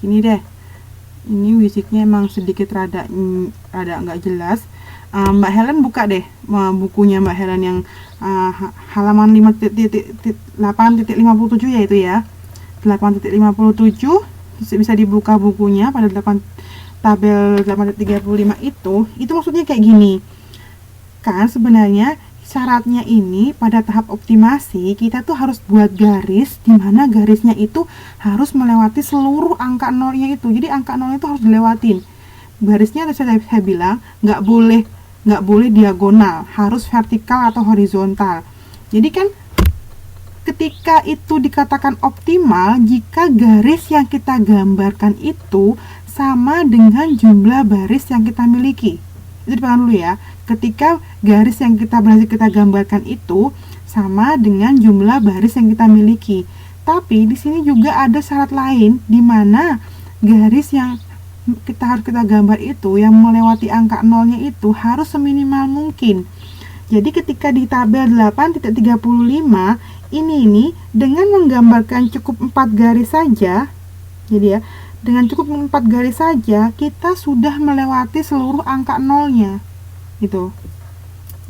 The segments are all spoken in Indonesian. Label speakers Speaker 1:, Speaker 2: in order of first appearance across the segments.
Speaker 1: Gini deh, ini wizardnya emang sedikit rada nggak jelas. Mbak Helen buka deh bukunya Mbak Helen yang halaman 8.57 ya, itu ya 8.57. Bisa dibuka bukunya pada tabel 8.35. Itu maksudnya kayak gini kan. Sebenarnya syaratnya ini pada tahap optimasi kita tuh harus buat garis, dimana garisnya itu harus melewati seluruh angka nolnya itu. Jadi angka nol itu harus dilewatin. Garisnya saya bilang nggak boleh diagonal, harus vertikal atau horizontal. Jadi kan ketika itu dikatakan optimal jika garis yang kita gambarkan itu sama dengan jumlah baris yang kita miliki. Itu dipahami dulu ya. Ketika garis yang berhasil kita gambarkan itu sama dengan jumlah baris yang kita miliki. Tapi di sini juga ada syarat lain, di mana garis yang harus kita gambar itu yang melewati angka nolnya itu harus seminimal mungkin. Jadi ketika di tabel 8.35 ini dengan menggambarkan cukup 4 garis saja, jadi ya, dengan cukup 4 garis saja kita sudah melewati seluruh angka nolnya. Gitu.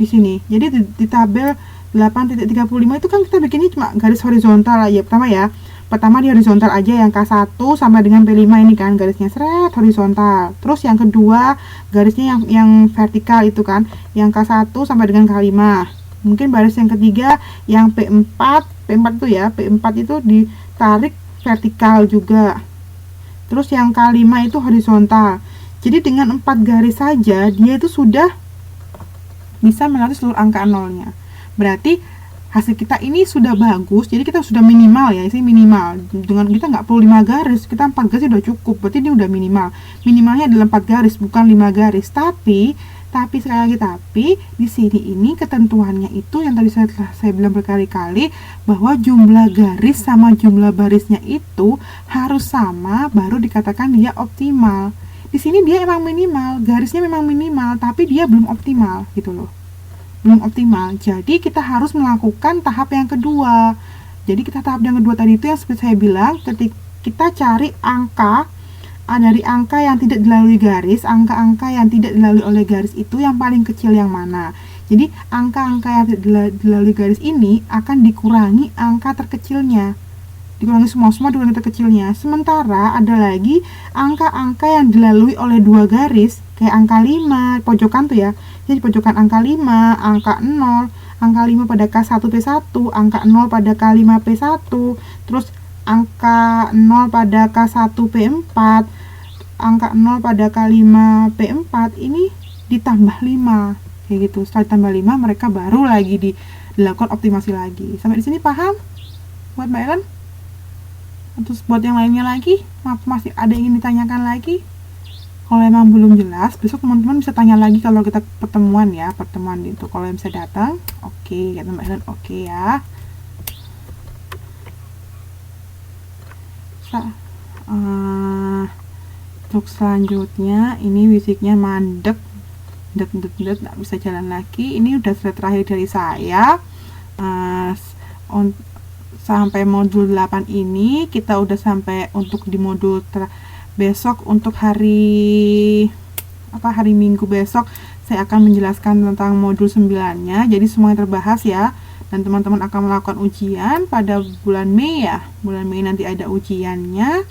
Speaker 1: Di sini. Jadi di tabel 8.35 itu kan kita bikinnya cuma garis horizontal aja pertama ya. Pertama di horizontal aja yang K1 sampai dengan P5 ini kan garisnya seret horizontal. Terus yang kedua garisnya yang vertikal itu kan, yang K1 sampai dengan K5. Mungkin baris yang ketiga yang P4 itu ya, P4 itu ditarik vertikal juga. Terus yang K5 itu horizontal. Jadi dengan 4 garis saja dia itu sudah bisa melewati seluruh angka nolnya. Berarti hasil kita ini sudah bagus, jadi kita sudah minimal ya, ini minimal. Dengan kita nggak perlu 5 garis, kita 4 garis udah cukup, berarti ini udah minimal. Minimalnya adalah 4 garis, bukan 5 garis. Tapi sekali lagi, di sini ini ketentuannya itu yang tadi saya bilang berkali-kali, bahwa jumlah garis sama jumlah barisnya itu harus sama, baru dikatakan dia optimal. Di sini dia emang minimal, garisnya memang minimal, tapi dia belum optimal gitu loh. Belum optimal. Jadi kita harus melakukan tahap yang kedua. Jadi tahap yang kedua tadi itu yang seperti saya bilang, ketika kita cari angka dari angka yang tidak dilalui garis, angka-angka yang tidak dilalui oleh garis itu yang paling kecil yang mana. Jadi angka-angka yang tidak dilalui garis ini akan dikurangi angka terkecilnya. Dikurangi semua dikurangi terkecilnya. Sementara ada lagi angka-angka yang dilalui oleh 2 garis, kayak angka 5 pojokan tuh ya. Jadi pojokan angka 5, angka 0, angka 5 pada K1 P1, angka 0 pada K5 P1, terus angka 0 pada K1 P4, angka 0 pada K5 P4, ini ditambah 5 kayak gitu. Setelah ditambah 5 mereka baru lagi dilakukan optimasi lagi. Sampai di sini paham buat Mbak Ellen? Terus buat yang lainnya lagi, masih ada yang ingin ditanyakan lagi? Kalau emang belum jelas, besok teman-teman bisa tanya lagi kalau kita pertemuan itu. Kalau yang bisa datang, oke, kata Mbak Helen, oke ya. Untuk selanjutnya, ini wizardnya mandek, nggak bisa jalan lagi. Ini udah slide terakhir dari saya. Sampai modul 8 ini kita udah sampai untuk di modul besok. Untuk hari Minggu besok saya akan menjelaskan tentang modul 9-nya. Jadi semuanya terbahas ya. Dan teman-teman akan melakukan ujian pada bulan Mei ya. Bulan Mei nanti ada ujiannya.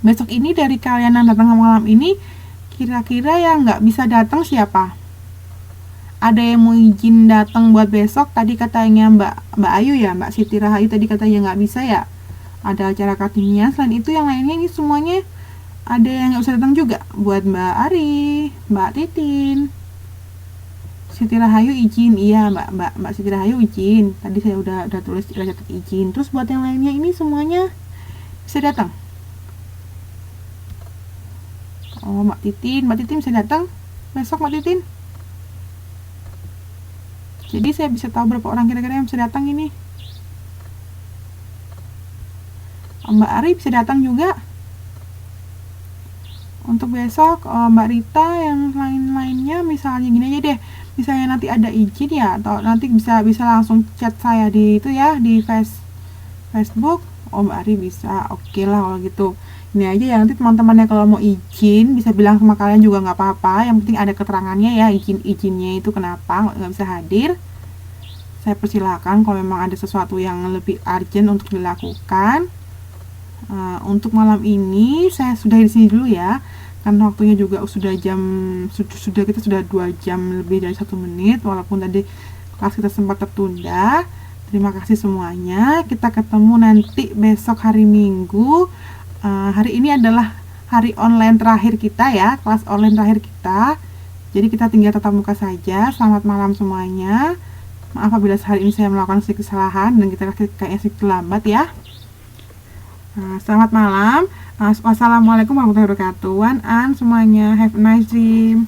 Speaker 1: Besok ini dari kalian yang datang malam ini, kira-kira yang nggak bisa datang siapa? Ada yang mau izin datang buat besok? Tadi katanya Mbak Ayu ya, Mbak Siti Rahayu tadi katanya nggak bisa ya. Ada acara kartinian. Selain itu yang lainnya ini semuanya ada yang nggak bisa datang juga. Buat Mbak Ari, Mbak Titin, Siti Rahayu izin. Iya Mbak Siti Rahayu izin. Tadi saya udah tulis catat izin. Terus buat yang lainnya ini semuanya bisa datang. Oh Mbak Titin bisa datang besok Mbak Titin. Jadi saya bisa tahu berapa orang kira-kira yang bisa datang ini. Mbak Ari bisa datang juga. Untuk besok Mbak Rita, yang lain-lainnya misalnya gini aja deh. misalnya nanti ada izin ya, atau nanti bisa langsung chat saya di itu ya, di Facebook. Oh Mbak Ari bisa, oke lah kalau gitu. Ini aja ya, nanti teman-temannya kalau mau izin bisa bilang sama kalian juga nggak apa-apa, yang penting ada keterangannya ya, izinnya itu kenapa nggak bisa hadir. Saya persilakan kalau memang ada sesuatu yang lebih urgent untuk dilakukan. Untuk malam ini saya sudah di sini dulu ya, karena waktunya juga kita sudah 2 jam lebih dari 1 menit, walaupun tadi kelas kita sempat tertunda. Terima kasih semuanya, kita ketemu nanti besok hari Minggu. Hari ini adalah hari online terakhir kita ya, kelas online terakhir kita, jadi kita tinggal tatap muka saja. Selamat malam semuanya, maaf apabila hari ini saya melakukan sedikit kesalahan dan kita kayaknya sedikit lambat ya. Selamat malam. Wassalamualaikum warahmatullahi wabarakatuh. One and semuanya, have a nice dream.